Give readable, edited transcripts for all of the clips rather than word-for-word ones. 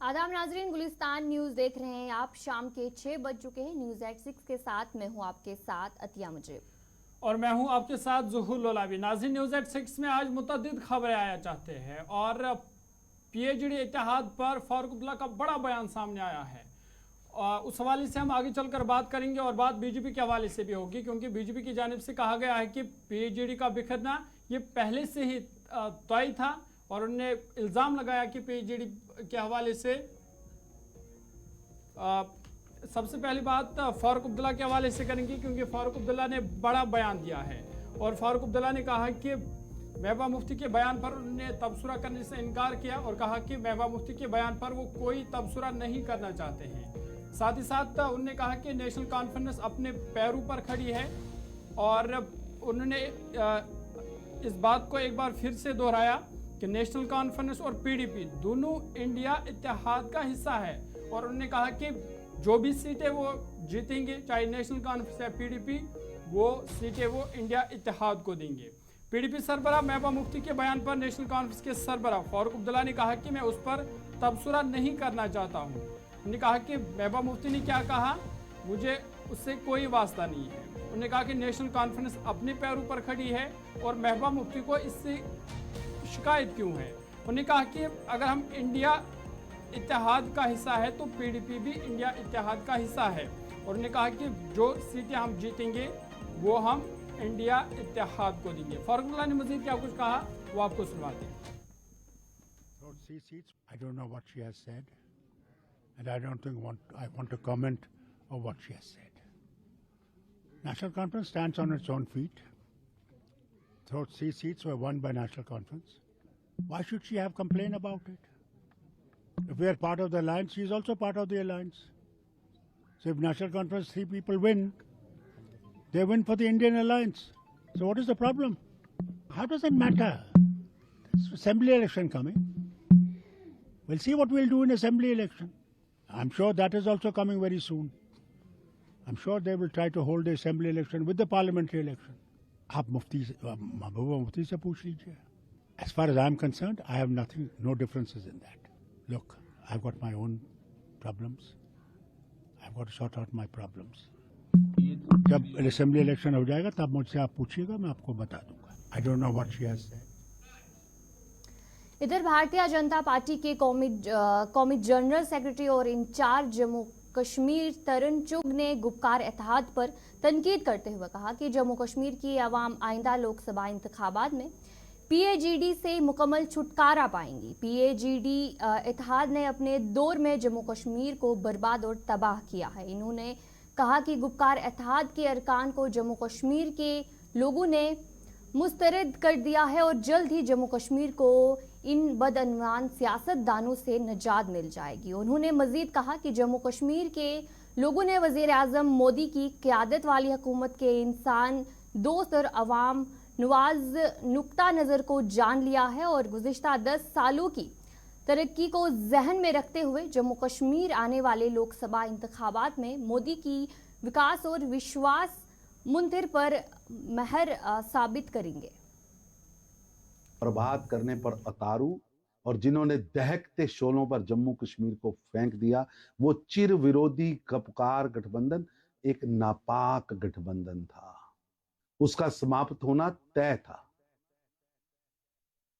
आदाब नाजरीन, गुलिस्तान न्यूज देख रहे हैं आप। शाम के 6 बज चुके हैं। न्यूज एट 6 के साथ मैं हूं आपके साथ अतिया मुजीब और मैं हूं आपके साथ ज़ुहूर लोलावी। नाज़रीन, न्यूज एट 6 में आज मुतअद्दिद खबरें आया चाहते हैं और पीएचडी इत्तेहाद पर फारूक अब्दुल्ला का बड़ा बयान सामने आया है। उस हवाले से हम आगे चलकर बात करेंगे और बात बीजेपी के हवाले से भी होगी, क्योंकि बीजेपी की जानिब से कहा गया है कि पीएचडी का बिखरना ये पहले से ही तय था और उन्होंने इल्ज़ाम लगाया कि पीएचडी के हवाले से सबसे पहली बात फारूक अब्दुल्ला के हवाले से करेंगे, क्योंकि फारूक अब्दुल्ला ने बड़ा बयान दिया है और फारूक अब्दुल्ला ने कहा कि महबूबा मुफ्ती के बयान पर उन्होंने तबसरा करने से इनकार किया और कहा कि महबूबा मुफ्ती के बयान पर वो कोई तबसरा नहीं करना चाहते हैं। साथ ही साथ उन्होंने कहा कि नेशनल कॉन्फ्रेंस अपने पैरों पर खड़ी है और उन्होंने इस बात को एक बार फिर से दोहराया कि नेशनल कॉन्फ्रेंस और पीडीपी दोनों इंडिया इत्तेहाद का हिस्सा है और उन्होंने कहा कि जो भी सीटें वो जीतेंगे, चाहे नेशनल कॉन्फ्रेंस या पीडीपी, वो सीटें वो इंडिया इत्तेहाद को देंगे। पीडीपी सरबराह महबूबा मुफ्ती के बयान पर नेशनल कॉन्फ्रेंस के सरबराह फारूक अब्दुल्ला ने कहा कि मैं उस पर तबसरा नहीं करना चाहता हूँ। उन्होंने कहा कि महबूबा मुफ्ती ने क्या कहा मुझे उससे कोई वास्ता नहीं है। उन्होंने कहा कि नेशनल कॉन्फ्रेंस अपने पैरों पर खड़ी है और महबूबा मुफ्ती को इससे शिकायत क्यों है। उन्होंने कहा कि अगर हम इंडिया इत्तेहाद का हिस्सा है तो पीडीपी भी इंडिया इत्तेहाद का हिस्सा है और उन्होंने कहा कि जो सीटें हम जीतेंगे वो हम इंडिया इत्तेहाद को देंगे। फारूक अब्दुल्ला ने मजीद क्या कुछ कहा वो आपको सुनवाते हैं। I don't know what she has said, and I don't think I want to comment on what she has said. National Conference stands on its own feet. Those 3 seats were won by National Conference. Why should she have complained about it? If we are part of the alliance, she is also part of the alliance. So if National Conference 3 people win, they win for the Indian alliance. So what is the problem? How does it matter? There's assembly election coming. We'll see what we'll do in assembly election. I'm sure that is also coming very soon. I'm sure they will try to hold the assembly election with the parliamentary election. आप महबूबा मुफ्ती से पूछ लीजिए. As far as I'm concerned, I have nothing, no differences in that. Look, I've got my own problems. I've got to sort out my problems. जब assembly election हो जाएगा तब मुझसे आप पूछिएगा, मैं आपको बता दूंगा. I don't know what she has said. इधर भारतीय जनता पार्टी के कौमी जनरल सेक्रेटरी और इंचार्ज जम्मू कश्मीर तरन चुग ने गुपकार इत्तेहाद पर तनकीद करते हुए कहा कि जम्मू कश्मीर की आवाम आइंदा लोकसभा इंतखाबात में पीएचडी से मुकम्मल छुटकारा पाएंगी। पीएचडी इत्तेहाद ने अपने दौर में जम्मू कश्मीर को बर्बाद और तबाह किया है। इन्होंने कहा कि गुपकार इत्तेहाद के अरकान को जम्मू कश्मीर के लोगों ने मुस्तरद कर दिया है और जल्द ही जम्मू कश्मीर को इन बदअनवान सियासतदानों से निजात मिल जाएगी। उन्होंने मजीद कहा कि जम्मू कश्मीर के लोगों ने वजीर आज़म मोदी की क़यादत वाली हुकूमत के इंसान दोस्त और अवाम नवाज नुक्ता नज़र को जान लिया है और गुज़िश्ता 10 सालों की तरक्की को जहन में रखते हुए जम्मू कश्मीर आने वाले लोकसभा इंतखाबात में मोदी की विकास और विश्वास मुंतिर पर महर साबित करेंगे। बर्बाद करने पर अतारू और जिन्होंने दहकते शोलों पर जम्मू कश्मीर को फेंक दिया, वो चिर विरोधी कपकार गठबंधन एक नापाक गठबंधन था। उसका समाप्त होना तय था।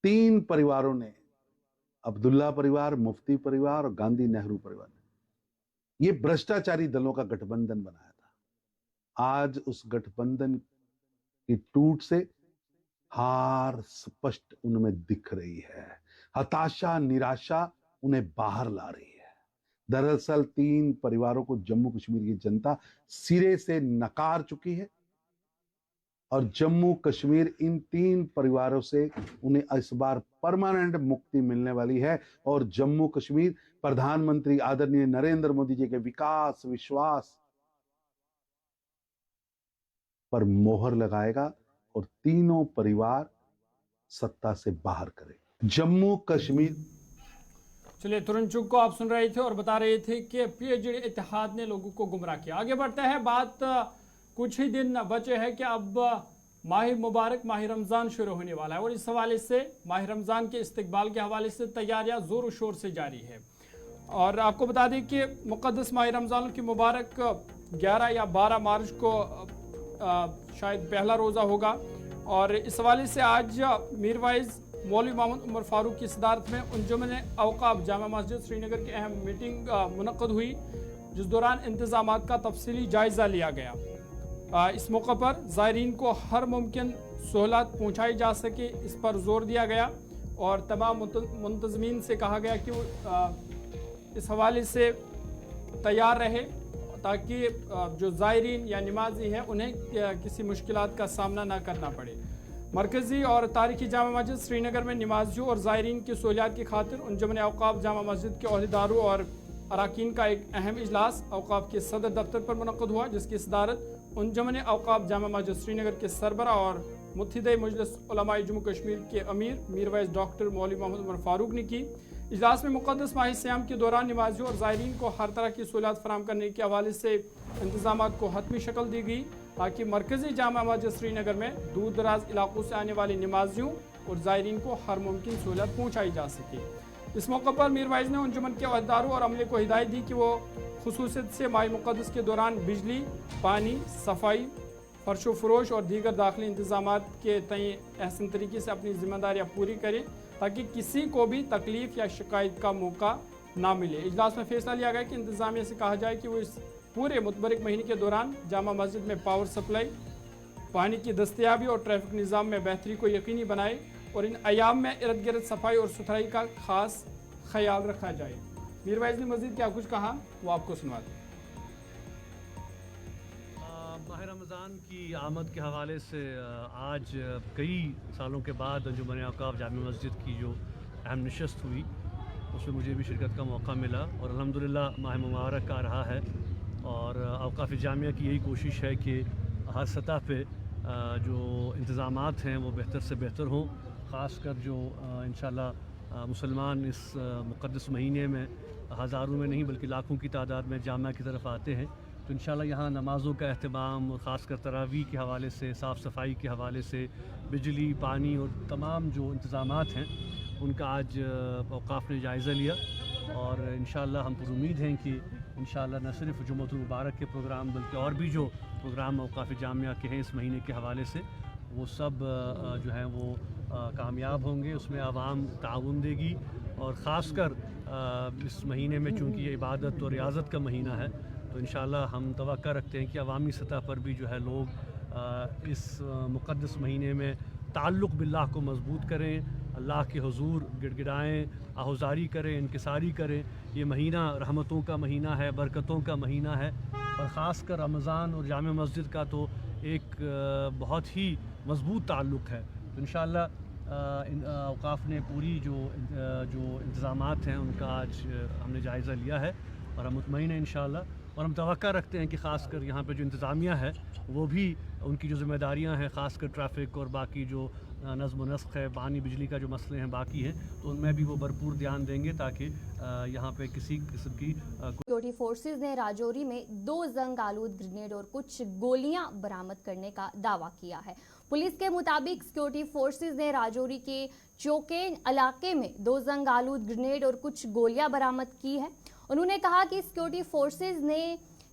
3 परिवारों ने, अब्दुल्ला परिवार, मुफ्ती परिवार और गांधी नेहरू परिवार ने ये भ्रष्टाचारी दलों का गठबंधन बनाया था। आज उस गठबंधन की टूट से हार स्पष्ट उनमें दिख रही है। हताशा, निराशा उन्हें बाहर ला रही है। दरअसल 3 परिवारों को जम्मू कश्मीर की जनता सिरे से नकार चुकी है और जम्मू कश्मीर इन 3 परिवारों से उन्हें इस बार परमानेंट मुक्ति मिलने वाली है और जम्मू कश्मीर प्रधानमंत्री आदरणीय नरेंद्र मोदी जी के विकास, विश्वास पर मोहर लगाएगा और तीनों परिवार सत्ता से बाहर करें। जम्मू कश्मीर। चलिए, तरन चुग को आप सुन रहे थे और बता रहे थे कि पीएचडी इत्तेहाद ने लोगों को गुमराह किया। आगे बढ़ते हैं, बात कुछ ही दिन बचे हैं कि अब माह मुबारक माह रमज़ान शुरू होने वाला है और इस हवाले से माह रमज़ान के इस्तकबाल के हवाले से तैयारियां जोर शोर से जारी है और आपको बता दें कि मुक़द्दस माह रमज़ान की मुबारक 11 या 12 मार्च को शायद पहला रोज़ा होगा और इस हवाले से आज मीरवाइज़ मौलवी मोहम्मद उमर फारूक की सदारत में अंजुमन औक़ाफ़ जामा मस्जिद श्रीनगर की अहम मीटिंग मुनक़्क़द हुई, जिस दौरान इंतज़ामात का तफसीली जायज़ा लिया गया। इस मौके पर ज़ायरीन को हर मुमकिन सहूलत पहुँचाई जा सके, इस पर जोर दिया गया और तमाम मुंतज़मीन से कहा गया कि वो इस हवाले से तैयार रहे ताकि जो ज़ायरीन या नमाजी हैं उन्हें किसी मुश्किलात का सामना ना करना पड़े। मरकज़ी और तारीखी जामा मस्जिद श्रीनगर में नमाजियों और ज़ायरीन की सहूलियात की खातिर अंजुमन औक़ाफ़ जामा मस्जिद के अहदेदारों और अरकान का एक अहम इजलास औक़ाफ़ के सदर दफ्तर पर मुनक़्क़द हुआ, जिसकी सदारत अंजुमन औक़ाफ़ जामा मस्जिद श्रीनगर के सरबरा और मुत्तहिदा मजलिस उलमाए जम्मू कश्मीर के अमीर मीरवाइज़ डॉक्टर मौलवी मोहम्मद उमर फारूक ने की। इजलास में मुक़द्दस माह सियाम के दौरान नमाजियों और ज़ायरीन को हर तरह की सहूलियत फराहम करने के हवाले से इंतज़ामात को हतमी शक्ल दी गई ताकि मरकज़ी जामा मस्जिद श्रीनगर में दूर दराज इलाकों से आने वाले नमाजियों और ज़ायरीन को हर मुमकिन सहूलियत पहुँचाई जा सके। इस मौके पर मीरवाइज़ ने अंजुमन के अहदेदारों और अमले को हिदायत दी कि वो खुसूसियत से माह मुक़द्दस के दौरान बिजली, पानी, सफाई, फर्शो फरोश और दीगर दाखिली इंतज़ामात के तय अहसन तरीके से अपनी ज़िम्मेदारियाँ पूरी करें ताकि किसी को भी तकलीफ़ या शिकायत का मौका ना मिले। इजलास में फैसला लिया गया कि इंतज़ामिया से कहा जाए कि वो इस पूरे मुतबरक महीने के दौरान जामा मस्जिद में पावर सप्लाई, पानी की दस्तयाबी और ट्रैफिक निज़ाम में बेहतरी को यकीनी बनाए और इन अयाम में इर्द गिर्द सफाई और सुथराई का खास ख्याल रखा जाए। मीरवाइज़ ने मज़ीद क्या कुछ कहा वो आपको सुनवाते हैं। माह रमज़ान की आमद के हवाले से आज कई सालों के बाद अंजुमन औक़ाफ़ जामा मस्जिद की जो अहम नशस्त हुई उसमें मुझे भी शिरकत का मौका मिला और अल्हम्दुलिल्लाह माह मुबारक आ रहा है और औक़ाफ़ जामिया की यही कोशिश है कि हर सतह पे जो इंतज़ामात हैं वो बेहतर से बेहतर हों, ख़ासकर जो इंशाअल्लाह मुसलमान इस मुक़द्दस महीने में हज़ारों में नहीं बल्कि लाखों की तादाद में जामा की तरफ आते हैं, तो इंशाअल्लाह यहाँ नमाज़ों का अहतमाम और ख़ासकर तरावी के हवाले से, साफ़ सफाई के हवाले से, बिजली, पानी और तमाम जो इंतज़ामात हैं उनका आज औक़ाफ़ ने जायज़ा लिया और इंशाअल्लाह हम पर उम्मीद हैं कि इंशाअल्लाह न सिर्फ जुम्मतुल मुबारक के प्रोग्राम बल्कि और भी जो प्रोग्राम औक़ाफ़ जामिया के हैं इस महीने के हवाले से वो सब जो हैं वो कामयाब होंगे, उसमें आवाम ताउन देगी और ख़ासकर इस महीने में चूँकि ये इबादत और रियाज़त का महीना है तो इंशाअल्लाह हम तवक्का रखते हैं कि अवामी सतह पर भी जो है लोग इस मुक़द्दस महीने में ताल्लुक़ बिल्लाह को मज़बूत करें, अल्लाह के हुज़ूर गिड़गिड़ाएँ, आहुज़ारी करें, इनकिसारी करें। ये महीना रहमतों का महीना है, बरकतों का महीना है और ख़ासकर रमज़ान और जामा मस्जिद का तो एक बहुत ही मज़बूत ताल्लुक़ है। तो इंशाअल्लाह औक़ाफ़ ने पूरी जो इंतज़ामात हैं उनका आज हमने जायज़ा लिया है और हम मुतमईन हैं इंशाअल्लाह और हम तवक्का रखते हैं कि ख़ासकर यहाँ पे जो इंतज़ामिया है वो भी उनकी जो ज़िम्मेदारियाँ हैं ख़ासकर ट्रैफ़िक और बाकी जो नज़्म व नस्क़ है, पानी बिजली का जो मसले हैं बाकी हैं तो उनमें भी वो भरपूर ध्यान देंगे ताकि यहाँ पे किसी किस्म की सिक्योरिटी फोर्सेज ने राजौरी में 2 जंग आलूद ग्रेनेड और कुछ गोलियां बरामद करने का दावा किया है। पुलिस के मुताबिक सिक्योरिटी फोर्सेज ने राजौरी के चौकेन इलाके में 2 जंग आलूद ग्रेनेड और कुछ गोलियां बरामद की है। उन्होंने कहा कि सिक्योरिटी फोर्सेज ने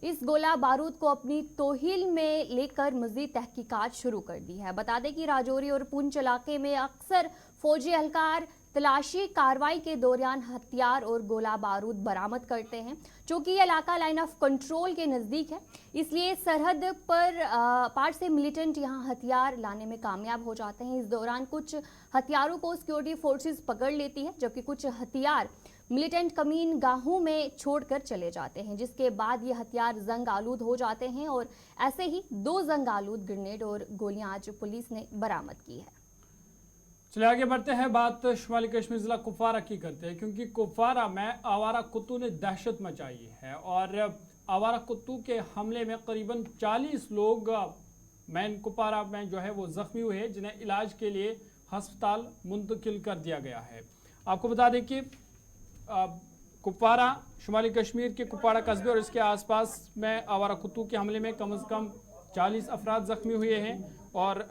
इस गोला बारूद को अपनी तोहिल में लेकर मजीद तहकीकात शुरू कर दी है। बता दें कि राजौरी और पुंछ इलाके में अक्सर फौजी एहलकार तलाशी कार्रवाई के दौरान हथियार और गोला बारूद बरामद करते हैं। चूँकि ये इलाका लाइन ऑफ कंट्रोल के नज़दीक है इसलिए सरहद पर पार से मिलिटेंट यहाँ हथियार लाने में कामयाब हो जाते हैं। इस दौरान कुछ हथियारों को सिक्योरिटी फोर्सेस पकड़ लेती है जबकि कुछ हथियार मिलिटेंट कमीन गाहों में छोड़कर चले जाते हैं, जिसके बाद ये हथियार जंग आलूद हो जाते हैं और ऐसे ही 2 जंग आलूद ग्रेनेड और गोलियां आज पुलिस ने बरामद की है। चलिए आगे बढ़ते हैं, बात शुमाली कश्मीर ज़िला कुपवारा की करते हैं क्योंकि कुपवारा में आवारा कुत्तों ने दहशत मचाई है और आवारा कुत्तों के हमले में करीबन 40 लोग मैन कुपवारा में जो है वो ज़ख्मी हुए हैं जिन्हें इलाज के लिए हस्पताल मुंतकिल कर दिया गया है। आपको बता दें कि कुपवारा शुमाली कश्मीर के कुपवारा कस्बे और इसके आसपास में आवारा कुत्तों के हमले में कम से कम 40 अफराद ज़ख्मी हुए हैं और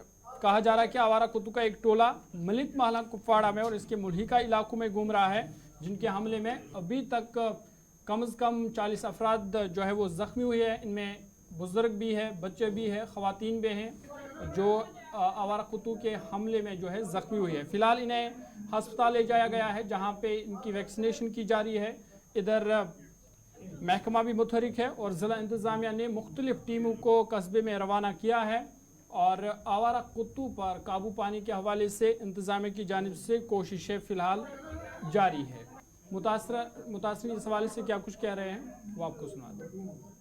कहा जा रहा है कि आवारा कुत्तों का एक टोला मलिक महला कुपवाड़ा में और इसके मुल्हिका इलाकों में घूम रहा है जिनके हमले में अभी तक कम से कम 40 अफराद जो है वो ज़ख्मी हुए हैं। इनमें बुज़ुर्ग भी है, बच्चे भी हैं, ख़वातीन भी हैं जो आवारा कुत्तों के हमले में जो है ज़ख्मी हुई है। फ़िलहाल इन्हें हस्पताल ले जाया गया है जहाँ पे इनकी वैक्सीनेशन की जा रही है। इधर महकमा भी मुतहरिक है और ज़िला इंतज़ामिया ने मुख्तलिफ़ टीमों को कस्बे में रवाना किया है और आवारा कुत्तों पर काबू पाने के हवाले से इंतज़ामिया की जानिब से कोशिशें फ़िलहाल जारी है। मुतासरीन इस हवाले से क्या कुछ कह रहे हैं वो आपको सुनाते हैं।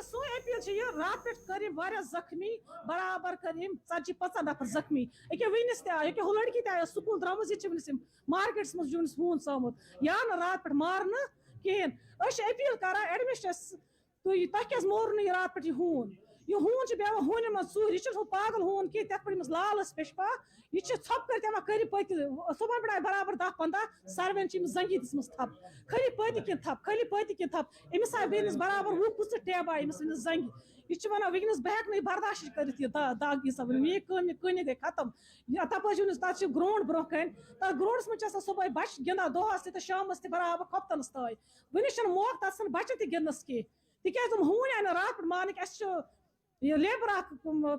सोन अपील रात पे करीम जख्मी बराबर करीम 40-50 नफर जख्मी अके वनस ते हु लड़की ते स्कूल द्रमज ये मार्केट्स मज वनस हून सामुत या न रात पे मारन कहें अपील कर एडमिनिस्ट्रेशन तुह क्या मोर न रात पे हून बेवा हून मज चूर यह पागल हून कह तथ पे लालस पेशपा यह थप कर कर पत सुबह पे बराबर 10-15 सर्वन जंगी दिम थप खली पत कन थप खली पत कन थप अमिस आए बेनिस बराबर 20 पुच टेब आए अमिस जंगी यह वन वनस बह हेक बर्दाश्त कर दाग सब मे कन गई खत्म तप तक ग्राउंड ब्रोह कन तथ ग्राउंडस मज सुबह बच गिंदा दोहस तक शामस बराबर कप्तनस ताय वनिस मौक तथ बच्चे तक गिंदनस कह तिक हून आए रात पे मानिक यह लेबर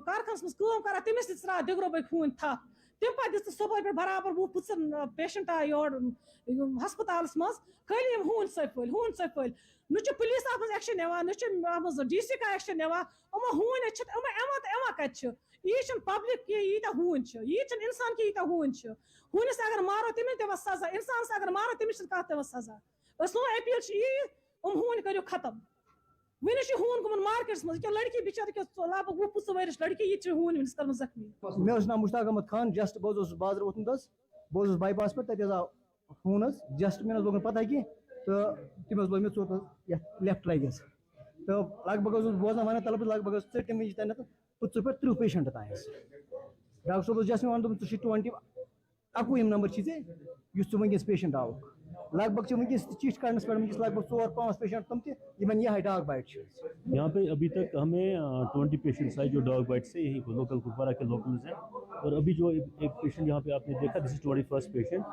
कारखानस मज कर तमिस त्रा दिगरो बे खून थप तम पे सुबह पे बराबर 20 पुचन पेशेंट आए योर हस्पताल मज खाली हून सफल न पुलिस अत एक्शन न DC का एक्शन हून कत यह पब्लिक कह यीत हून यह इंसान कह यीत हून हूनस अगर मारो तमिस दिव सजा इंसानस अगर मारो तमिस कत दिव सजा सो अपील यह हून करो खत्म वनिस हून गुमन मार्केट्स मज लड़की बिचार लग 20 वर्ष लड़की ये हून वनिस कर जख्मी मे नाम मुश्ताक अहमद खान जस्ट बहुत बाजार वोतमुत बहुत बाईपास पे तक हून जस्ट मे लोग पता कि तो तम लोग मे चोट लेफ्ट लेगस तो लगभग बोजान वन तलब लगभग 30 मिनट तन 30 पेशेंट तान डॉक्टर साहब just may one 20 21 number वनस patient आव लगभग वनस चिट कड़नस पे वनस लगभग 4-5 पेशेंट तम यह डॉग बाइट। यहाँ पे अभी तक हमें 20 पेशेंट्स आए जो डॉग बाइट से यही लोकल कुपवारा के लोकल्स हैं और अभी जो एक पेशेंट यहाँ पे आपने देखा this is 21st patient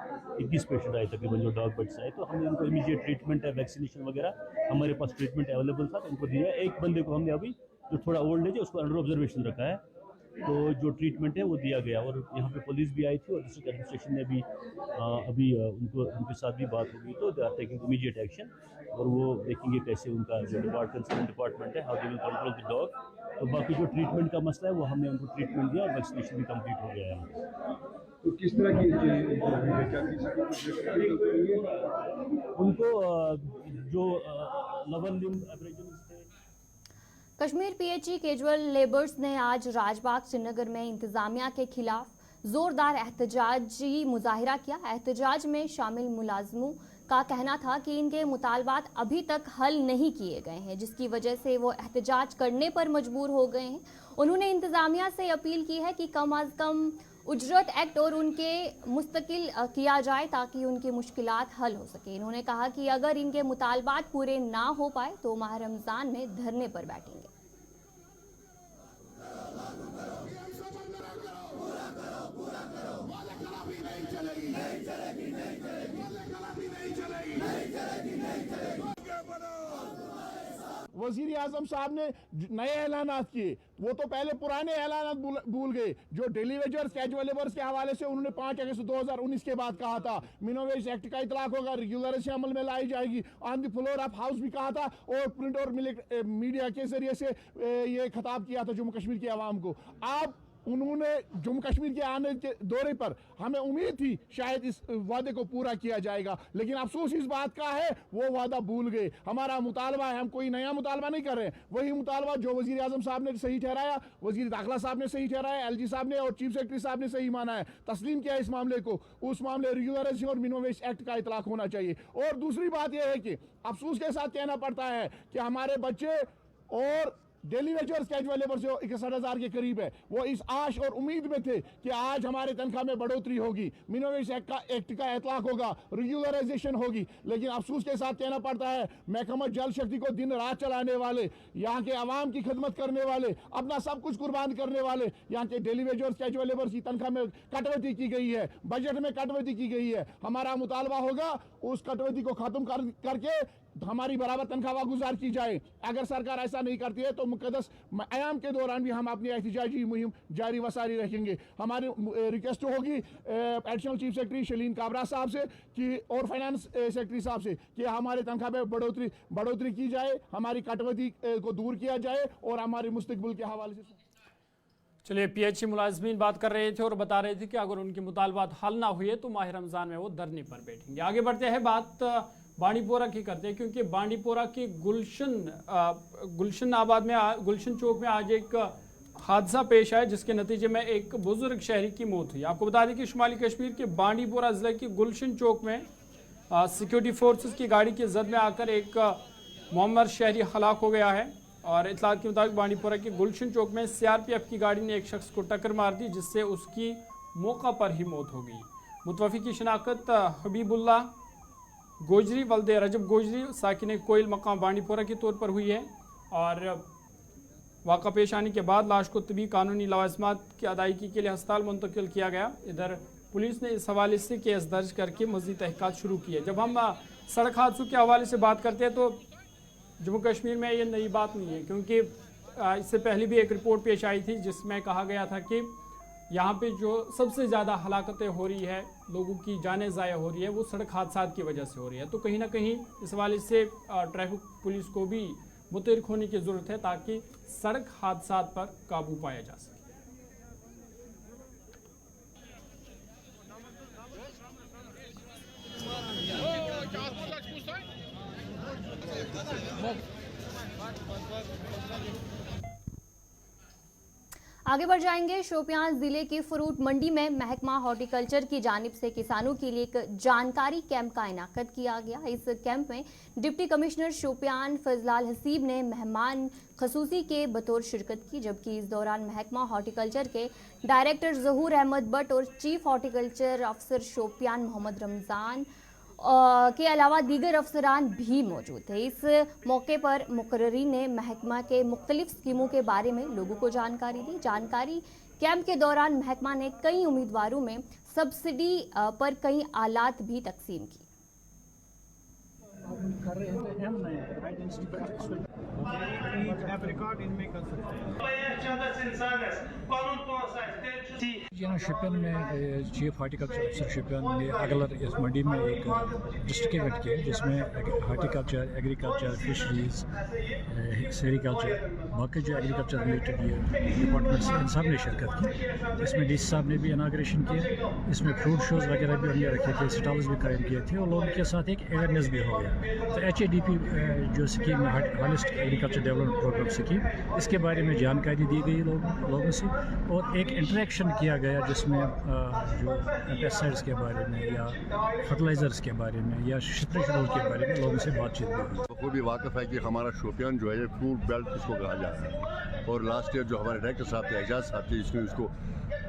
21 patient आए तकरीबन जो डॉग बाइट से आए तो हमने उनको इमीडिएट ट्रीटमेंट है वैक्सीनेशन वगैरह हमारे पास ट्रीटमेंट अवेलेबल था तो उनको दिया। एक बंदे को हमने अभी जो थोड़ा ओल्ड एज है उसको अंडर ऑब्जर्वेशन रखा है तो जो ट्रीटमेंट है वो दिया गया और यहाँ पे पुलिस भी आई थी और डिस्ट्रिक्ट एडमिनिस्ट्रेशन ने भी अभी उनके साथ भी बात होगी तो they are taking immediate action और वो देखेंगे कैसे उनका जो डिपार्टमेंट है how they will control the dog. तो बाकी जो ट्रीटमेंट का मसला है वो हमने उनको ट्रीटमेंट दिया और वैक्सीनेशन भी कंप्लीट हो गया है। तो किस तरह की उनको जो लवन एब्रेजन कश्मीर PHE कैजुअल लेबर्स ने आज राजबाग श्रीनगर में इंतजामिया के खिलाफ जोरदार एहतजाजी मुजाहिरा किया। एहतजाज में शामिल मुलाजमों का कहना था कि इनके मुतालबात अभी तक हल नहीं किए गए हैं जिसकी वजह से वो एहतजाज करने पर मजबूर हो गए हैं। उन्होंने इंतजामिया से अपील की है कि कम अज़ कम उजरत एक्ट और उनके मुस्तकिल किया जाए ताकि उनकी मुश्किलात हल हो सके। इन्होंने कहा कि अगर इनके मुतालबात पूरे ना हो पाए तो माह रमज़ान में धरने पर बैठेंगे। वज़ीर आज़म साहब ने नए ऐलानात किए वो तो पहले पुराने ऐलानात भूल गए जो डेली वेजर्स कैजुअल लेबर्स के हवाले से उन्होंने 5 अगस्त 2019 के बाद कहा था मिनिमम वेज एक्ट का इतलाक होगा रेगुलरेशन अमल में लाई जाएगी on the floor of house भी कहा था और प्रिंट और मीडिया के जरिए से ये खिताब किया था जम्मू कश्मीर की आवाम को। अब उन्होंने जम्मू कश्मीर के आने के दौरे पर हमें उम्मीद थी शायद इस वादे को पूरा किया जाएगा लेकिन अफसोस इस बात का है वो वादा भूल गए। हमारा मुतालबा है हम कोई नया मुतालबा नहीं कर रहे हैं वही मुतालबा जो वज़ीर आज़म साहब ने सही ठहराया वज़ीर दाखिला साहब ने सही ठहराया LG साहब ने और चीफ सेक्रेटरी साहब ने सही माना है तस्लीम किया इस मामले को। उस मामले रेगुलरेशन और मिनिमम वेज एक्ट का इतलाक होना चाहिए। और दूसरी बात यह है कि अफसोस के साथ कहना पड़ता है कि हमारे बच्चे और डेली वेजर्स कैजुअल लेबर से 61,000 के करीब है। वो इस आश और उम्मीद में थे कि आज हमारे तनख्वाह में बढ़ोतरी होगी, मिनिमम वेज एक्ट का इतलाक होगा, रेगुलराइजेशन होगी। लेकिन अफसोस के साथ कहना पड़ता है महकमा जल शक्ति को दिन रात चलाने वाले, यहाँ के अवाम की खिदमत करने वाले, अपना सब कुछ कुर्बान करने वाले यहाँ के डेली वेजर्स कैजुअल लेबर की तनख्वाह में कटौती की गई है, बजट में कटौती की गई है। हमारा मुतालबा होगा उस कटौती को खत्म करके हमारी बराबर तनख्वाह गुजार की जाए। अगर सरकार ऐसा नहीं करती है तो मुकद्दस आयाम के दौरान भी हम अपनी एहतिजाजी मुहिम जारी वसारी रखेंगे। हमारी रिक्वेस्ट होगी additional chief secretary Shaleen Kabra साहब से कि और फाइनेंस सेक्रेटरी साहब से कि हमारे तनख्वाह में बढ़ोतरी की जाए, हमारी कटौती को दूर किया जाए और हमारे मुस्तकबिल के हवाले से। चलिए, PHC मुलाजमीन बात कर रहे थे और बता रहे थे कि अगर उनके मुतालबात हल ना हुए तो माह रमज़ान में वो धरने पर बैठेंगे। आगे बढ़ते हैं, बात बांडीपोरा की करते हैं, क्योंकि बांडीपोरा के गुलशन आबाद में गुलशन चौक में आज एक हादसा पेश आया जिसके नतीजे में एक बुजुर्ग शहरी की मौत हुई। आपको बता दें कि शुमाली कश्मीर के बांडीपोरा ज़िले के गुलशन चौक में सिक्योरिटी फोर्सेस की गाड़ी की जद में आकर एक मोहम्मद शहरी हलाक हो गया है। और इतलात के मुताबिक बांडीपोरा के गुलशन चौक में CRPF की गाड़ी ने एक शख्स को टक्कर मार दी जिससे उसकी मौका पर ही मौत हो गई। मुतवफ़ी की शनाख्त हबीबुल्ला गोजरी वल्दे रजब गोजरी साकिन कोयल मकाम बांडीपोरा के तौर पर हुई है। और वाक़ा पेश आने के बाद लाश को तबी कानूनी लवाज़मात की अदायगी के लिए अस्पताल मुंतकिल किया गया। इधर पुलिस ने इस हवाले से केस दर्ज करके मज़ीद तहक़ीक़ात शुरू की है। जब हम सड़क हादसों के हवाले से बात करते हैं तो जम्मू कश्मीर में ये नई बात नहीं है, क्योंकि इससे पहले भी एक रिपोर्ट पेश आई थी जिसमें कहा गया था कि यहाँ पे जो सबसे ज़्यादा हलाकतें हो रही है, लोगों की जानें ज़ाया हो रही है, वो सड़क हादसात की वजह से हो रही है। तो कहीं ना कहीं इस हवाले से ट्रैफिक पुलिस को भी मुतहरिक होने की ज़रूरत है ताकि सड़क हादसात पर काबू पाया जा सके। आगे बढ़ जाएंगे। शोपियां जिले की फ्रूट मंडी में महकमा हॉर्टिकल्चर की जानिब से किसानों के लिए एक जानकारी कैंप का इनाकद किया गया। इस कैंप में डिप्टी कमिश्नर शोपियान फजलाल हसीब ने मेहमान खसूसी के बतौर शिरकत की, जबकि इस दौरान महकमा हॉर्टिकल्चर के डायरेक्टर ज़हूर अहमद भट्ट और चीफ हॉर्टिकल्चर अफसर शोपियान मोहम्मद रमज़ान के अलावा दीगर अफसरान भी मौजूद थे। इस मौके पर मुकर्ररीन ने महकमा के मुख्तलिफ स्कीमों के बारे में लोगों को जानकारी दी। जानकारी कैंप के दौरान महकमा ने कई उम्मीदवारों में सब्सिडी पर कई आलात भी तकसीम की। शोपियान में चीफ हॉर्टिकल्चर अफसर शोपियान ने अगलर इस मंडी में एक डिस्ट्रिक्ट इवेंट किया जिसमें हॉर्टिकल्चर, एग्रीकल्चर, फिशरीज, सेरिकल्चर, बाकी जो एग्रीकल्चर रिलेटेड ये डिपार्टमेंट्स हैं इन सब ने शिरकत की। इसमें DC साहब ने भी इनाग्रेशन किया, इसमें फ्रूट शोज़ वगैरह भी हमने रखे थे, स्टॉल्स भी कायम किए थे और लोगों के साथ एक अवेयरनेस भी हो गया। तो HADP जो scheme holistic agriculture development programme scheme, इसके बारे में जानकारी दी गई लोगों से और एक इंटरेक्शन किया गया जिसमें जो पेस्टिसाइड्स के बारे में या फर्टिलाइजर्स के बारे में या शिपरेशनल के बारे में लोगों से बातचीत हुई। तो भी वाक़फ़ है कि हमारा शोपियान जो है फ्रूट बेल्ट इसको कहा जा रहा है और लास्ट ईयर जो हमारे डायरेक्टर साहब थे, एजाज साहब थे, जिसने उसको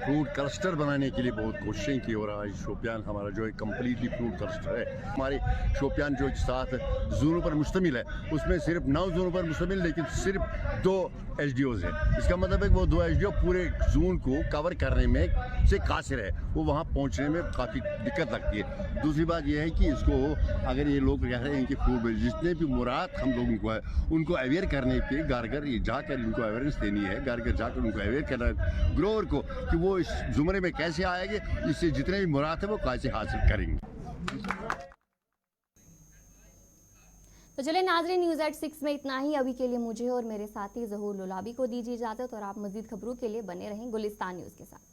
फ्रूट क्लस्टर बनाने के लिए बहुत कोशिशें की और आज शोपियान हमारा जो है कम्प्लीटली फ्रूट क्लस्टर है। हमारे शोपियान जो 7 जोनों पर मुश्तमिल है उसमें सिर्फ 9 जोनों पर मुश्तमिल, लेकिन सिर्फ 2 SDOs है। इसका मतलब है कि वो 2 SDO पूरे जोन को कवर करने में से कासिर है, वो वहाँ पहुँचने में काफ़ी दिक्कत लगती है। दूसरी बात यह है कि इसको अगर ये लोग कह रहे हैं कि फ्रूट जितने भी मुराद हम लोगों को है उनको अवेयर करने पे घर घर जाकर इनको अवेयरनेस देनी है, घर घर जाकर उनको अवेयर करना है ग्रोअर को कि वो इस जुमरे में कैसे आएंगे, इससे जितने भी मुराद है वो कैसे हासिल करेंगे। तो चले नाज़रीन, न्यूज़ एट 6 में इतना ही। अभी के लिए मुझे और मेरे साथी ज़हूर लुलाबी को दीजिए इजाज़त और आप मज़ीद खबरों के लिए बने रहें गुलिस्तान न्यूज़ के साथ।